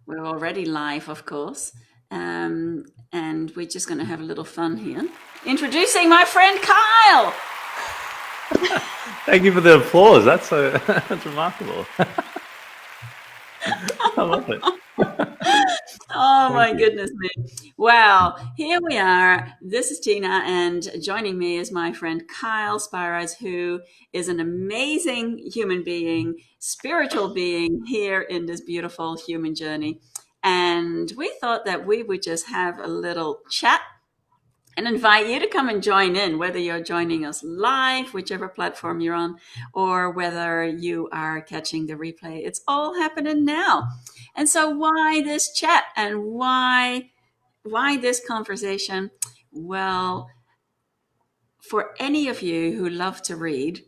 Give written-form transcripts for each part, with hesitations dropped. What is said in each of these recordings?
We're already live, of course. And we're just going to have a little fun here. Introducing my friend Kyle. Thank you for the applause. That's that's remarkable. I love it. Oh Thank my you. goodness me. Wow. Here we are. This is Tina, and joining me is my friend Kyle Spires, who is an amazing human being, spiritual being here in this beautiful human journey. And we thought that we would just have a little chat and invite you to come and join in, whether you're joining us live, whichever platform you're on, or whether you are catching the replay. It's all happening now. And so why this chat and why this conversation? Well, for any of you who love to read,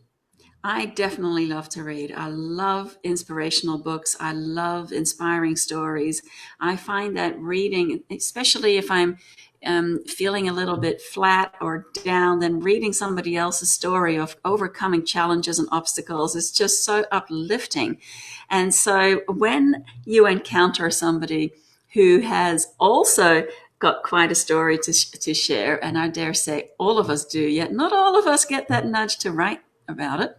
I definitely love to read. I love inspirational books. I love inspiring stories. I find that reading, especially if I'm feeling a little bit flat or down, then reading somebody else's story of overcoming challenges and obstacles is just so uplifting. And so when you encounter somebody who has also got quite a story to share, and I dare say all of us do, yet not all of us get that nudge to write about it,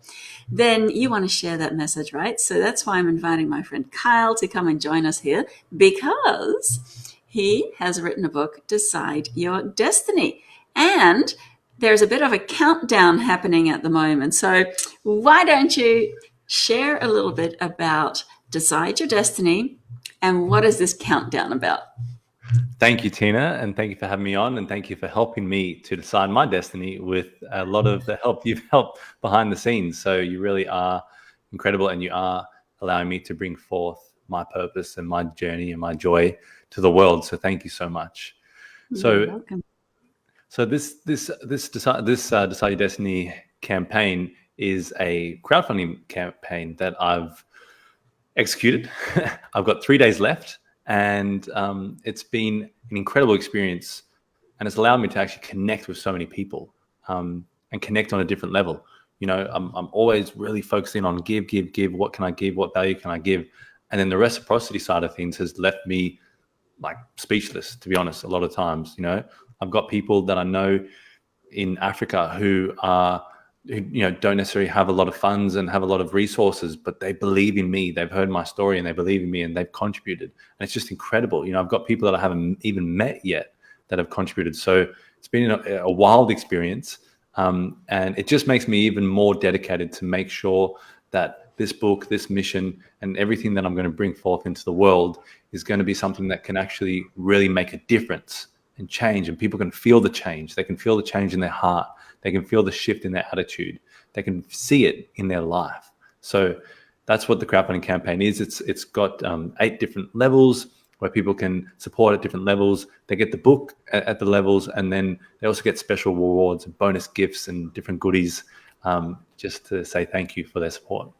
then you want to share that message, right? So that's why I'm inviting my friend Kyle to come and join us here, because he has written a book, Decide Your Destiny. And there's a bit of a countdown happening at the moment. So why don't you share a little bit about Decide Your Destiny and what is this countdown about? Thank you, Tina, and thank you for having me on, and thank you for helping me to decide my destiny with a lot of the help you've helped behind the scenes. So you really are incredible, and you are allowing me to bring forth my purpose and my journey and my joy to the world. So thank you so much. You're So, welcome. so this Decide Your Destiny campaign is a crowdfunding campaign that I've executed. I've got 3 days left, and it's been an incredible experience, and it's allowed me to actually connect with so many people, and connect on a different level. I'm always really focusing on give, give, give. What can I give? What value can I give? And then the reciprocity side of things has left me like speechless, to be honest. A lot of times, I've got people that I know in Africa who don't necessarily have a lot of funds and have a lot of resources, but they believe in me. They've heard my story and they believe in me, and they've contributed. And it's just incredible. I've got people that I haven't even met yet that have contributed. So it's been a wild experience. And it just makes me even more dedicated to make sure that this book, this mission, and everything that I'm going to bring forth into the world is going to be something that can actually really make a difference and change. And people can feel the change. They can feel the change in their heart. They can feel the shift in their attitude. They can see it in their life. So that's what the crowdfunding campaign is. It's got 8 different levels where people can support at different levels. They get the book at the levels, and then they also get special rewards and bonus gifts and different goodies, just to say thank you for their support.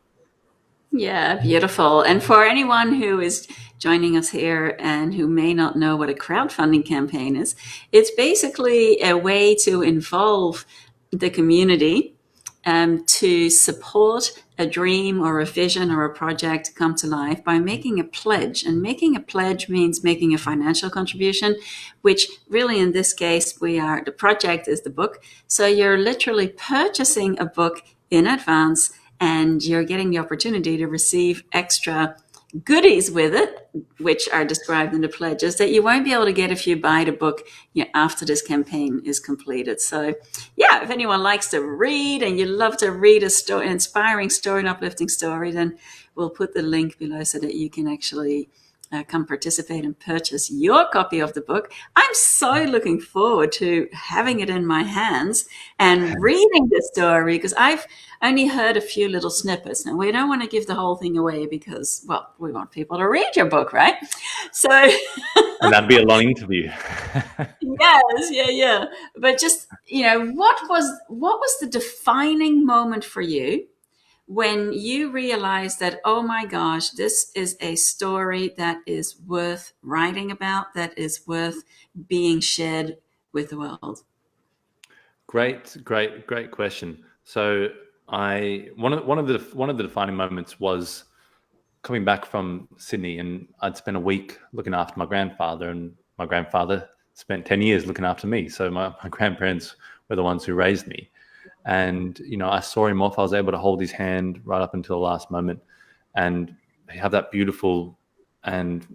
Yeah, beautiful. And for anyone who is joining us here and who may not know what a crowdfunding campaign is, it's basically a way to involve the community to support a dream or a vision or a project come to life by making a pledge. And making a pledge means making a financial contribution, which really in this case, the project is the book. So you're literally purchasing a book in advance, and you're getting the opportunity to receive extra goodies with it, which are described in the pledges, that you won't be able to get if you buy the book after this campaign is completed. So, yeah, if anyone likes to read and you love to read an inspiring story, an uplifting story, then we'll put the link below so that you can actually come participate and purchase your copy of the book. I'm so looking forward to having it in my hands and reading the story, because I've only heard a few little snippets. And we don't want to give the whole thing away because, well, we want people to read your book, right? So, And that'd be a long interview. yes, yeah. But just, what was the defining moment for you when you realize that, oh my gosh, this is a story that is worth writing about, that is worth being shared with the world? Great question. So one of the defining moments was coming back from Sydney, and I'd spent a week looking after my grandfather, and my grandfather spent 10 years looking after me. So my grandparents were the ones who raised me. And, I saw him off. I was able to hold his hand right up until the last moment and have that beautiful and,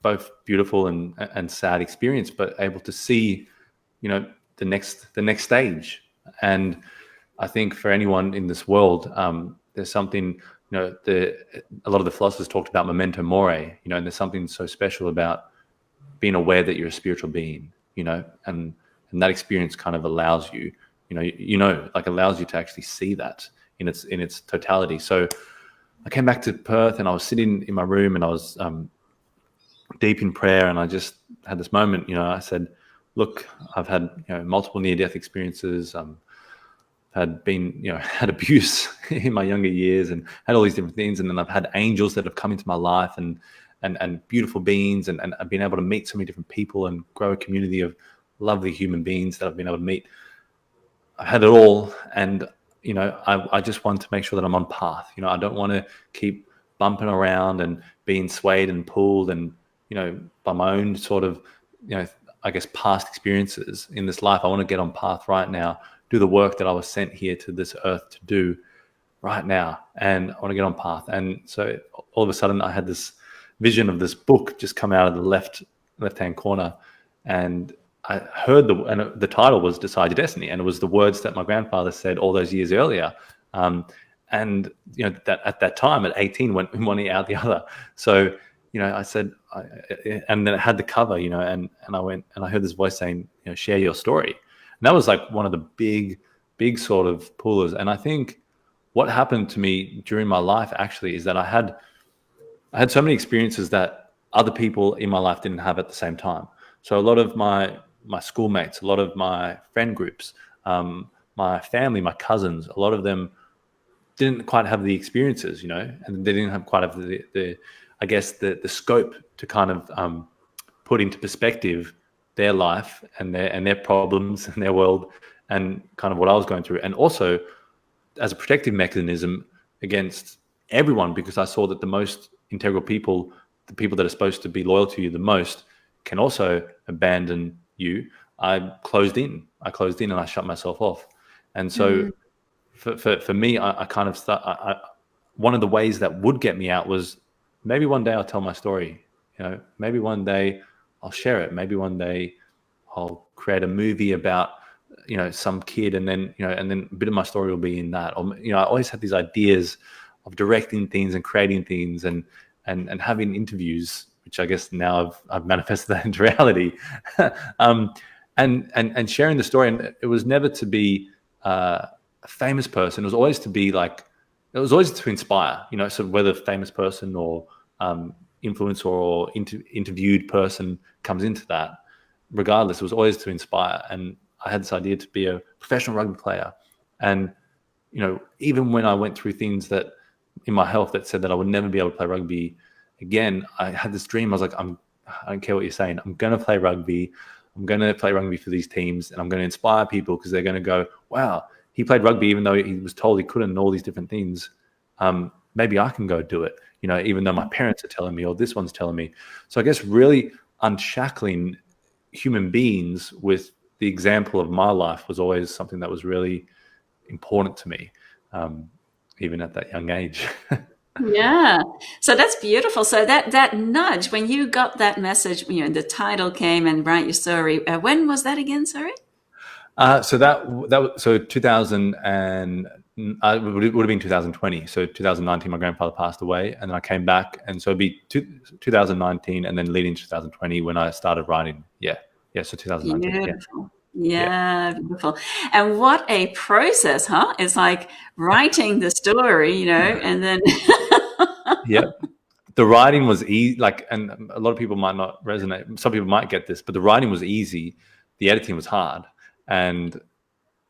both beautiful and sad experience, but able to see, the next stage. And I think for anyone in this world, there's something, a lot of the philosophers talked about memento mori, and there's something so special about being aware that you're a spiritual being, and that experience kind of allows you, allows you to actually see that in its totality. So I came back to Perth and I was sitting in my room and I was deep in prayer, and I just had this moment. I said, look, I've had multiple near-death experiences. Had abuse in my younger years and had all these different things, and then I've had angels that have come into my life and beautiful beings, and I've been able to meet so many different people and grow a community of lovely human beings that I've been able to meet. I've had it all, and I just want to make sure that I'm on path. I don't want to keep bumping around and being swayed and pulled and by my own sort of I guess past experiences in this life. I want to get on path right now, do the work that I was sent here to this earth to do right now, and I want to get on path. And so all of a sudden I had this vision of this book just come out of the left-hand corner, and I heard the title was Decide Your Destiny, and it was the words that my grandfather said all those years earlier. And that at that time at 18 went one ear out the other. So I said, and then it had the cover, and I went and I heard this voice saying, share your story. And that was like one of the big sort of pullers. And I think what happened to me during my life actually is that I had so many experiences that other people in my life didn't have at the same time. So a lot of my schoolmates, a lot of my friend groups, my family, my cousins, a lot of them didn't quite have the experiences, and they didn't have quite have the I guess the scope to kind of put into perspective their life and their problems and their world and kind of what I was going through. And also as a protective mechanism against everyone, because I saw that the most integral people, the people that are supposed to be loyal to you the most, can also abandon you. I closed in and I shut myself off. And so for me, I kind of one of the ways that would get me out was maybe one day I'll tell my story, maybe one day I'll share it. Maybe one day I'll create a movie about, some kid, and then, and then a bit of my story will be in that. Or, I always had these ideas of directing things and creating things and having interviews, which I guess now I've manifested that into reality, and sharing the story. And it was never to be a famous person. It was always to be it was always to inspire, so whether a famous person or influencer or interviewed person comes into that, regardless, it was always to inspire. And I had this idea to be a professional rugby player. And, even when I went through things that in my health that said that I would never be able to play rugby again, I had this dream. I was like, I don't care what you're saying. I'm going to play rugby. I'm going to play rugby for these teams, and I'm going to inspire people because they're going to go, wow, he played rugby even though he was told he couldn't, and all these different things. Maybe I can go do it, even though my parents are telling me or this one's telling me. So I guess really unshackling human beings with the example of my life was always something that was really important to me, even at that young age. Yeah. So that's beautiful. So that nudge, when you got that message, the title came and write your story. When was that again? Sorry. So 2000 and it would have been 2020. So 2019, my grandfather passed away, and then I came back, and so it'd be 2019, and then leading to 2020 when I started writing. Yeah. So 2019. Beautiful. Yeah, beautiful. And what a process, huh? It's like writing the story, and then Yeah. The writing was easy, and a lot of people might not resonate. Some people might get this, but the writing was easy. The editing was hard. And,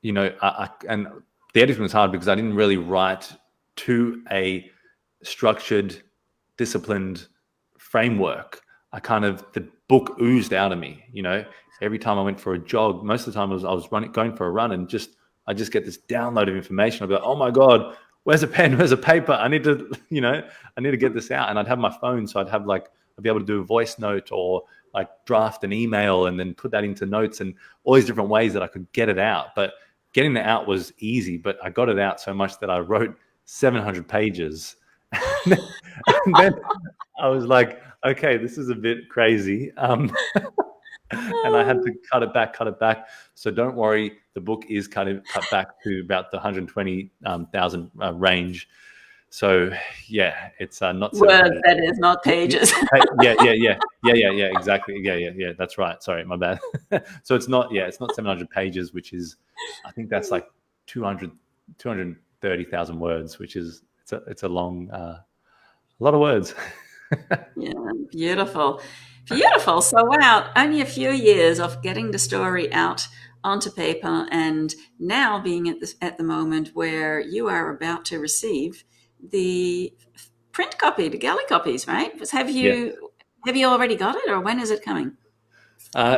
and the editing was hard because I didn't really write to a structured, disciplined framework. The book oozed out of me, every time I went for a jog. Most of the time I was going for a run, and I just get this download of information. I'll be like, oh my God, where's a pen? Where's a paper? I need to, I need to get this out. And I'd have my phone. So I'd be able to do a voice note or like draft an email and then put that into notes and all these different ways that I could get it out. But getting it out was easy, but I got it out so much that I wrote 700 pages. And then I was like, okay, this is a bit crazy. And I had to cut it back. So don't worry, the book is cut back to about the 120,000 range. So yeah, it's not words. That is not pages. Yeah, exactly. Yeah. That's right. Sorry, my bad. So it's not 700 pages, which is, I think that's like 230,000 words, which is it's a long, a lot of words. Yeah, beautiful. So wow, only a few years of getting the story out onto paper, and now being at the moment where you are about to receive the print copy, the galley copies, right? Have you already got it, or when is it coming?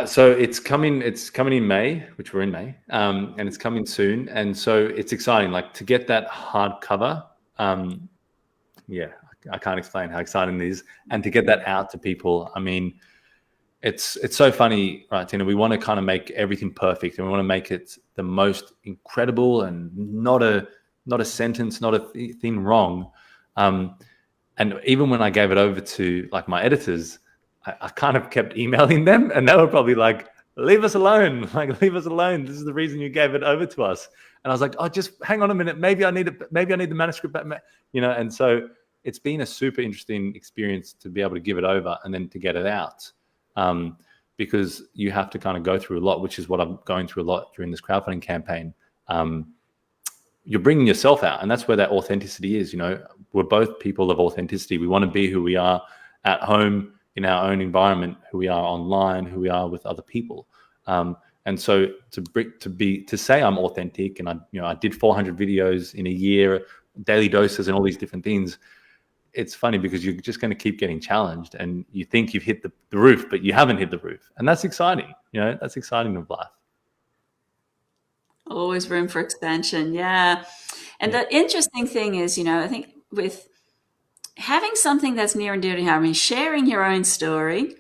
So it's coming in May, which we're in May, and it's coming soon. And so it's exciting, like to get that hardcover. I can't explain how exciting it is, and to get that out to people. I mean, it's so funny, right, Tina? We want to kind of make everything perfect, and we want to make it the most incredible, and not a sentence, not a thing wrong. And even when I gave it over to like my editors, I kind of kept emailing them, and they were probably like, leave us alone. Like, leave us alone. This is the reason you gave it over to us. And I was like, oh, just hang on a minute. Maybe I need the manuscript back, and so it's been a super interesting experience to be able to give it over and then to get it out. Because you have to kind of go through a lot, which is what I'm going through a lot during this crowdfunding campaign. You're bringing yourself out, and that's where that authenticity is. We're both people of authenticity. We want to be who we are at home, in our own environment, who we are online, who we are with other people. And so to say I'm authentic, and I did 400 videos in a year, daily doses, and all these different things. It's funny because you're just going to keep getting challenged, and you think you've hit the roof, but you haven't hit the roof, and that's exciting. That's exciting of life. Always room for expansion, yeah. And the interesting thing is, I think with having something that's near and dear to you, I mean, sharing your own story,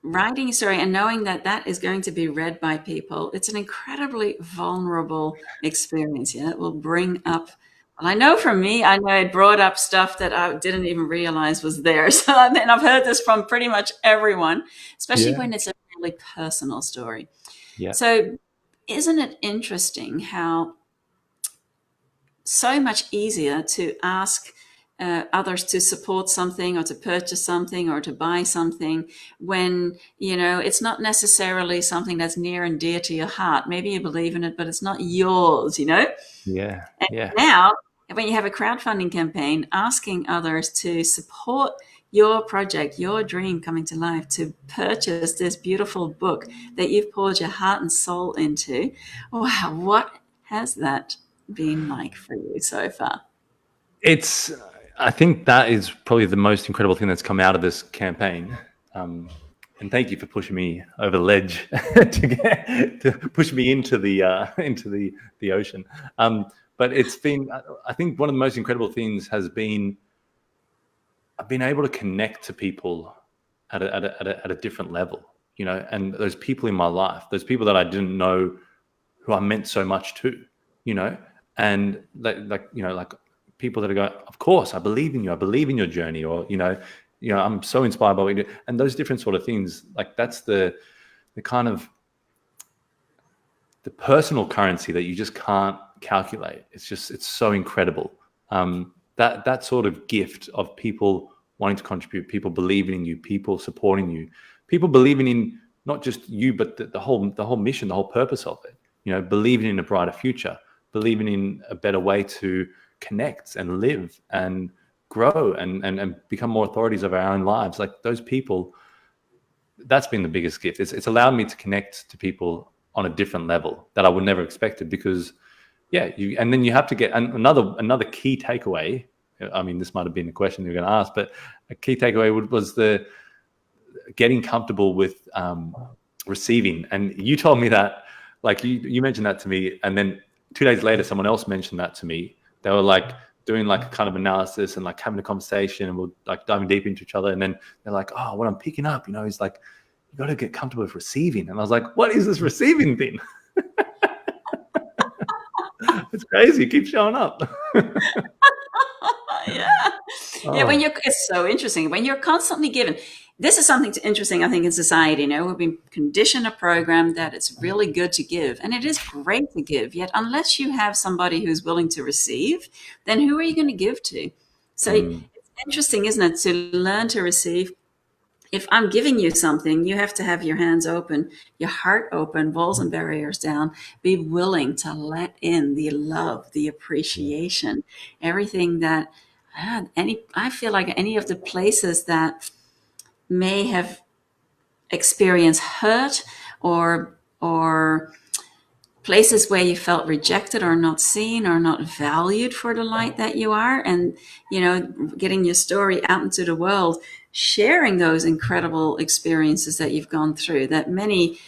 writing a story, and knowing that that is going to be read by people, it's an incredibly vulnerable experience. It will bring up. Well, I know from me, it brought up stuff that I didn't even realize was there. So, and I've heard this from pretty much everyone, especially when it's a really personal story. Yeah. So isn't it interesting how so much easier to ask others to support something or to purchase something or to buy something when, it's not necessarily something that's near and dear to your heart. Maybe you believe in it, but it's not yours, Yeah. And now, when you have a crowdfunding campaign, asking others to support your project, your dream coming to life, to purchase this beautiful book that you've poured your heart and soul into. Wow, what has that been like for you so far? I think that is probably the most incredible thing that's come out of this campaign. And thank you for pushing me over the ledge to push me into the ocean. But it's been, I think one of the most incredible things has been I've been able to connect to people at a different level, and those people in my life, those people that I didn't know who I meant so much to, and like people that go, of course, I believe in you. I believe in your journey, or, I'm so inspired by what you do. And those different sort of things, like that's the kind of the personal currency that you just can't calculate. It's so incredible. That sort of gift of people wanting to contribute, people believing in you, people supporting you, people believing in not just you, but the whole mission, the whole purpose of it, believing in a brighter future, believing in a better way to connect and live and grow and become more authorities of our own lives. Like those people, that's been the biggest gift. It's allowed me to connect to people on a different level that I would never expected, because and then you have to get another key takeaway. I mean, this might have been the question you were going to ask, but a key takeaway was the getting comfortable with receiving. And you told me that, like you mentioned that to me, and then 2 days later, someone else mentioned that to me They were like doing like a kind of analysis and like having a conversation, and we're like diving deep into each other. And then they're like, oh, what I'm picking up, is like, you got to get comfortable with receiving. And I was like, what is this receiving thing? It's crazy. It keeps showing up. Yeah. Yeah, Oh. it's so interesting. When you're constantly given, this is something interesting, I think, in society. We've been conditioned a program that it's really good to give, and it is great to give. Yet, unless you have somebody who's willing to receive, then who are you going to give to? So it's interesting, isn't it, to learn to receive. If I'm giving you something, you have to have your hands open, your heart open, walls and barriers down, be willing to let in the love, the appreciation, everything that I feel like any of the places that may have experienced hurt or places where you felt rejected or not seen or not valued for the light that you are, and getting your story out into the world, sharing those incredible experiences that you've gone through, that many,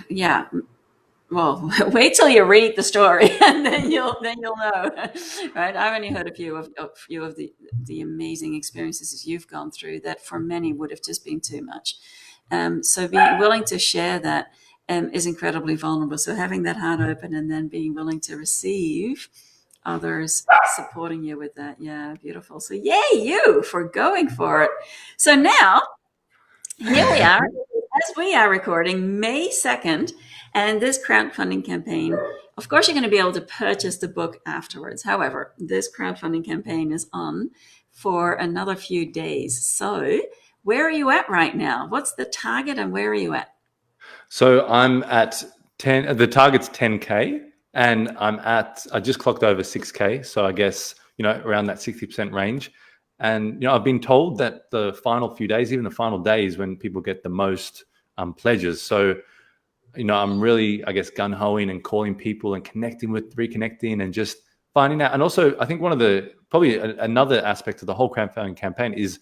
yeah, well, wait till you read the story and then you'll know, right? I've only heard a few of the amazing experiences you've gone through that for many would have just been too much. So being willing to share that is incredibly vulnerable. So having that heart open and then being willing to receive others supporting you with that. Yeah, beautiful. So yay you for going for it. So now here we are, as we are recording, May 2nd, and this crowdfunding campaign, of course, you're going to be able to purchase the book afterwards. However, this crowdfunding campaign is on for another few days. So where are you at right now? What's the target and where are you at? So I'm at 10, the target's 10K, and I just clocked over 6K. So I guess, around that 60% range. And, I've been told that the final few days, even the final days, when people get the most pledges. So, I'm really, I guess, gung-hoing and calling people and reconnecting and just finding out. And also, I think probably another aspect of the whole crowdfunding campaign is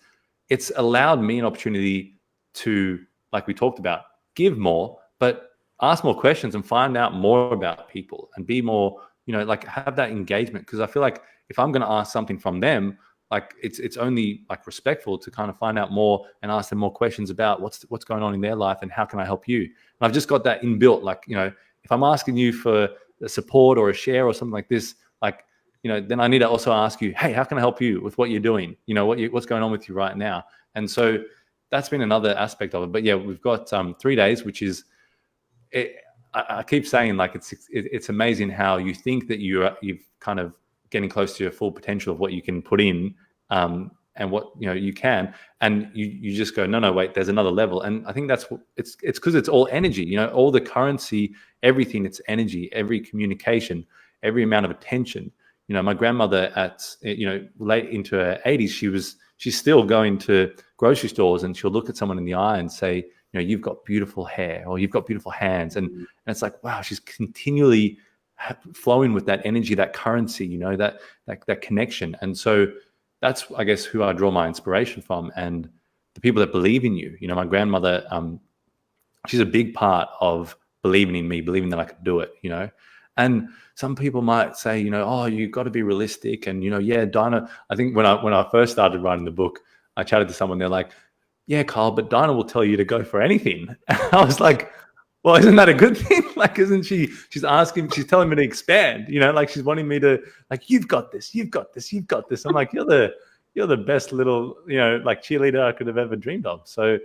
it's allowed me an opportunity to, like we talked about, give more, but ask more questions and find out more about people and be more, like have that engagement. Because I feel like if I'm going to ask something from them, like it's only like respectful to kind of find out more and ask them more questions about what's going on in their life and how can I help you. And I've just got that inbuilt, like, if I'm asking you for a support or a share or something like this, like, then I need to also ask you, hey, how can I help you with what you're doing? What's going on with you right now? And so that's been another aspect of it. But yeah, we've got 3 days, which is, I keep saying, like, it's amazing how you think that you've kind of getting close to your full potential of what you can put in, and what you can, and you just go, no, wait, there's another level. And I think it's because it's all energy, all the currency, everything, it's energy, every communication, every amount of attention. My grandmother at late into her 80s, she's still going to grocery stores and she'll look at someone in the eye and say, you've got beautiful hair, or you've got beautiful hands. And it's like, wow, she's continually flowing with that energy, that currency, that connection. And so that's, I guess, who I draw my inspiration from, and the people that believe in you. My grandmother, she's a big part of believing in me, believing that I could do it, And some people might say, oh, you've got to be realistic. And, yeah, Dinah, I think when I first started writing the book, I chatted to someone, they're like, yeah, Kyle, but Dinah will tell you to go for anything. I was like, well, isn't that a good thing? Like, isn't she's telling me to expand, like she's wanting me to, like, you've got this. I'm like, you're the best little, like cheerleader I could have ever dreamed of. So,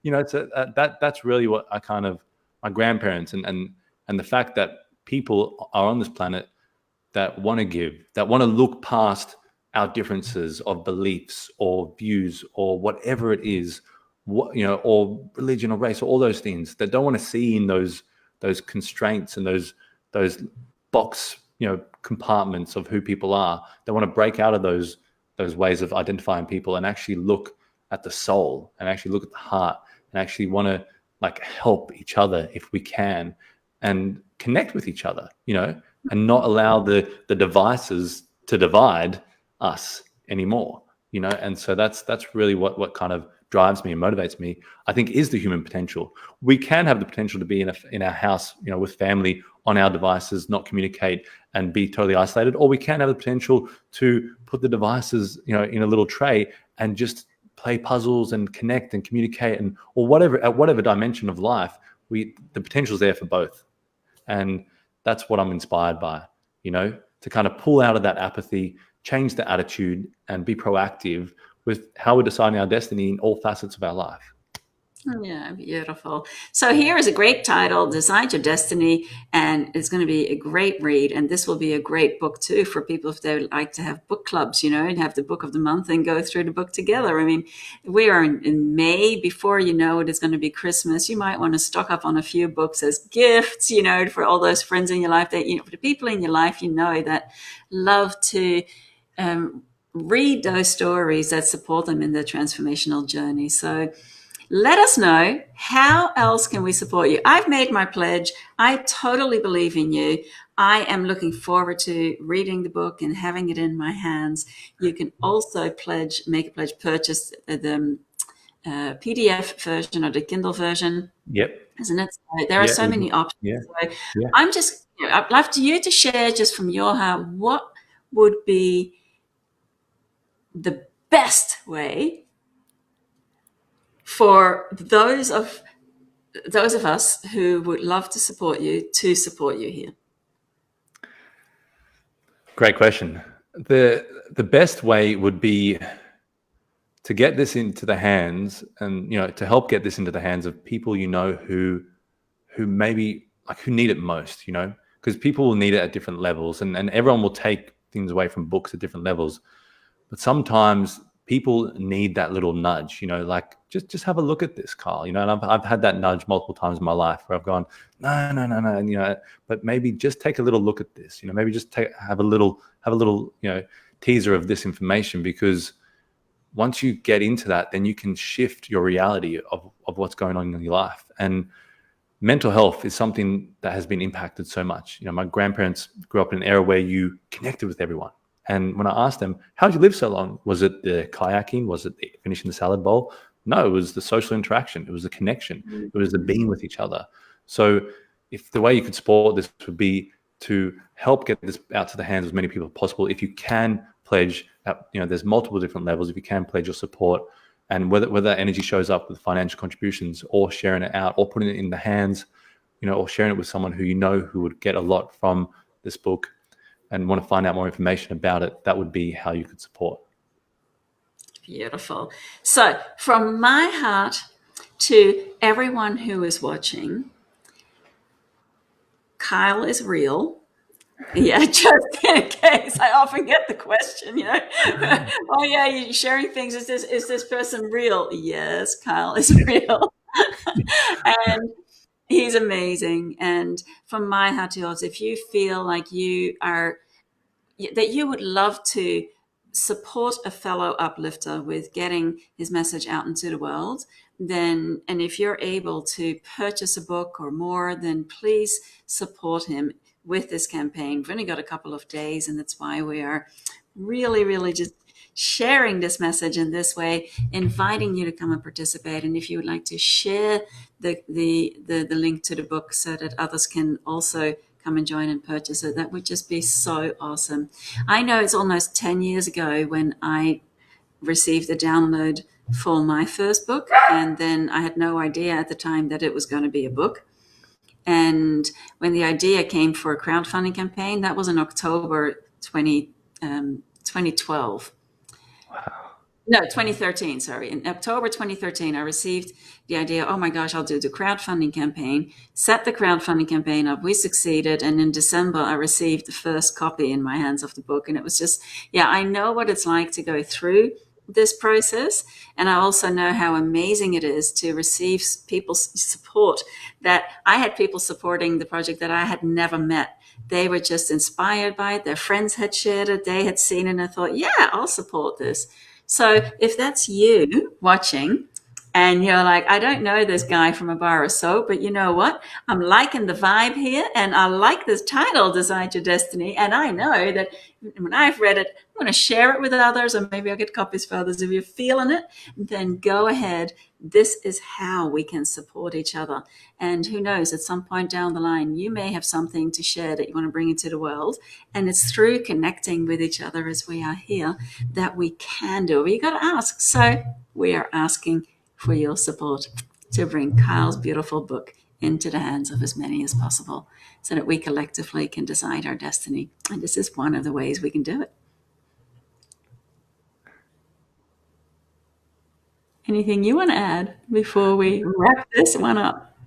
that's really what I kind of, my grandparents and the fact that people are on this planet that want to give, that want to look past our differences of beliefs or views or whatever it is, or religion or race or all those things, that don't want to see in those constraints and those box, compartments of who people are. They want to break out of those ways of identifying people and actually look at the soul and actually look at the heart and actually want to, like, help each other if we can and connect with each other, and not allow the devices to divide us anymore, and so that's really what kind of drives me and motivates me, I think, is the human potential. We can have the potential to be in our house, with family on our devices, not communicate and be totally isolated, or we can have the potential to put the devices, in a little tray and just play puzzles and connect and communicate or whatever, at whatever dimension of life. The potential is there for both. And that's what I'm inspired by, to kind of pull out of that apathy, change the attitude, and be proactive with how we're deciding our destiny in all facets of our life. Yeah, beautiful. So here is a great title, Decide Your Destiny, and it's going to be a great read. And this will be a great book too for people if they like to have book clubs, and have the book of the month and go through the book together. I mean, we are in May. Before you know it, it's going to be Christmas. You might want to stock up on a few books as gifts, for all those friends in your life that, for the people in your life, that love to read those stories that support them in their transformational journey. So let us know, how else can we support you? I've made my pledge. I totally believe in you. I am looking forward to reading the book and having it in my hands. You can also make a pledge, purchase the PDF version or the Kindle version. Yep. Isn't it? So there are so many options. Yeah. So I'm just, I'd love you to share just from your heart, what would be the best way for those of us who would love to support you here? Great question. The best way would be to get this into the hands, and to help get this into the hands of people who maybe who need it most. Because people will need it at different levels, and everyone will take things away from books at different levels. But sometimes people need that little nudge, just have a look at this, Kyle, and I've had that nudge multiple times in my life where I've gone, no, and, but maybe just take a little look at this, maybe just have a little, teaser of this information, because once you get into that, then you can shift your reality of what's going on in your life. And mental health is something that has been impacted so much. My grandparents grew up in an era where you connected with everyone. And when I asked them, how did you live so long? Was it the kayaking? Was it finishing the salad bowl? No, it was the social interaction. It was the connection. It was the being with each other. So if the way you could support this would be to help get this out to the hands of as many people as possible, if you can pledge, there's multiple different levels. If you can pledge your support, and whether that energy shows up with financial contributions or sharing it out or putting it in the hands, or sharing it with someone who would get a lot from this book and want to find out more information about it, that would be how you could support. Beautiful. So from my heart to everyone who is watching, Kyle is real. Yeah, just in case. I often get the question, oh yeah, you're sharing things. Is this person real? Yes, Kyle is real. And he's amazing. And from my heart to yours, if you feel like that you would love to support a fellow uplifter with getting his message out into the world, and if you're able to purchase a book or more, then please support him with this campaign. We've only got a couple of days, and that's why we are really, really just sharing this message in this way, inviting you to come and participate. And if you would like to share the link to the book so that others can also come and join and purchase it, that would just be so awesome. I know it's almost 10 years ago when I received the download for my first book, and then I had no idea at the time that it was going to be a book. And when the idea came for a crowdfunding campaign, that was in October 2012. Wow. No, 2013, sorry. In October 2013, I received the idea, oh my gosh, I'll do the crowdfunding campaign, set the crowdfunding campaign up. We succeeded. And in December, I received the first copy in my hands of the book. And it was just, I know what it's like to go through this process. And I also know how amazing it is to receive people's support. That I had people supporting the project that I had never met. They were just inspired by it. Their friends had shared it. They had seen it and I thought, I'll support this. So if that's you watching, and you're like, I don't know this guy from a bar of soap, but you know what? I'm liking the vibe here, and I like this title, Decide Your Destiny. And I know that when I've read it, I'm going to share it with others, or maybe I'll get copies for others. If you're feeling it, then go ahead. This is how we can support each other. And who knows, at some point down the line, you may have something to share that you want to bring into the world. And it's through connecting with each other as we are here that we can do it. But you got to ask. So we are asking for your support to bring Kyle's beautiful book into the hands of as many as possible so that we collectively can decide our destiny. And this is one of the ways we can do it. Anything you want to add before we wrap this one up?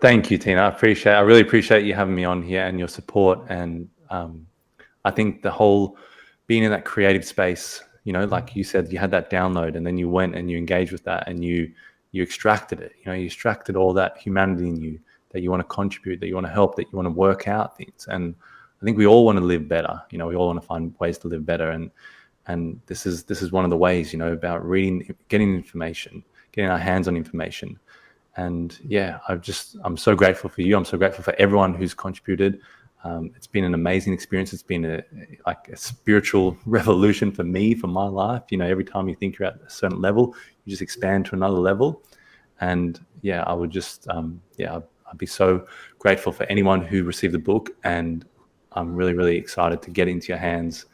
Thank you, Tina. I really appreciate you having me on here and your support. And I think the whole being in that creative space, like you said, you had that download and then you went and you engaged with that and you extracted it. You extracted all that humanity in you that you want to contribute, that you want to help, that you want to work out things. And I think we all want to live better. We all want to find ways to live better. And this is one of the ways, about reading, getting information, getting our hands on information. And yeah, I'm so grateful for you. I'm so grateful for everyone who's contributed. It's been an amazing experience. It's been a spiritual revolution for me, for my life. Every time you think you're at a certain level, you just expand to another level. And yeah, I would just, I'd be so grateful for anyone who received the book. And I'm really, really excited to get into your hands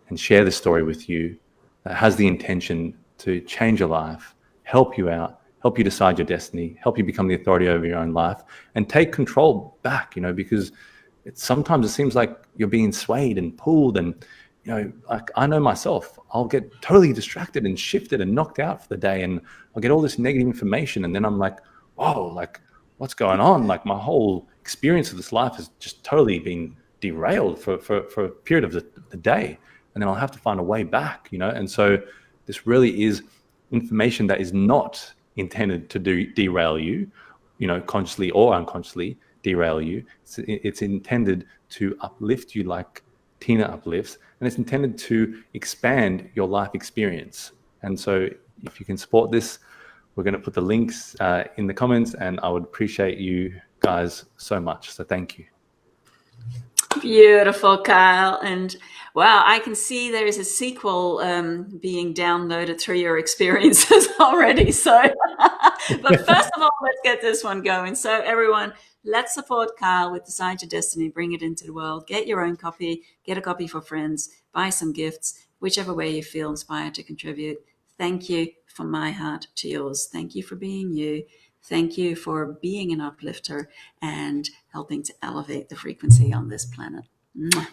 and share the story with you that has the intention to change your life, help you out, help you decide your destiny, help you become the authority over your own life, and take control back, because sometimes it seems like you're being swayed and pulled. And, like I know myself, I'll get totally distracted and shifted and knocked out for the day. And I'll get all this negative information. And then I'm like, whoa, like what's going on? Like my whole experience of this life has just totally been derailed for a period of the day. And then I'll have to find a way back, And so this really is information that is not intended to derail you, consciously or unconsciously derail you. It's intended to uplift you like Tina uplifts, and it's intended to expand your life experience. And so if you can support this, we're going to put the links in the comments, and I would appreciate you guys so much. So thank you. Beautiful, Kyle. And wow, I can see there is a sequel being downloaded through your experiences already. So, but first of all, let's get this one going. So everyone, let's support Kyle with Decide Your Destiny, bring it into the world, get your own copy, get a copy for friends, buy some gifts, whichever way you feel inspired to contribute. Thank you from my heart to yours. Thank you for being you. Thank you for being an uplifter and helping to elevate the frequency on this planet. Mwah.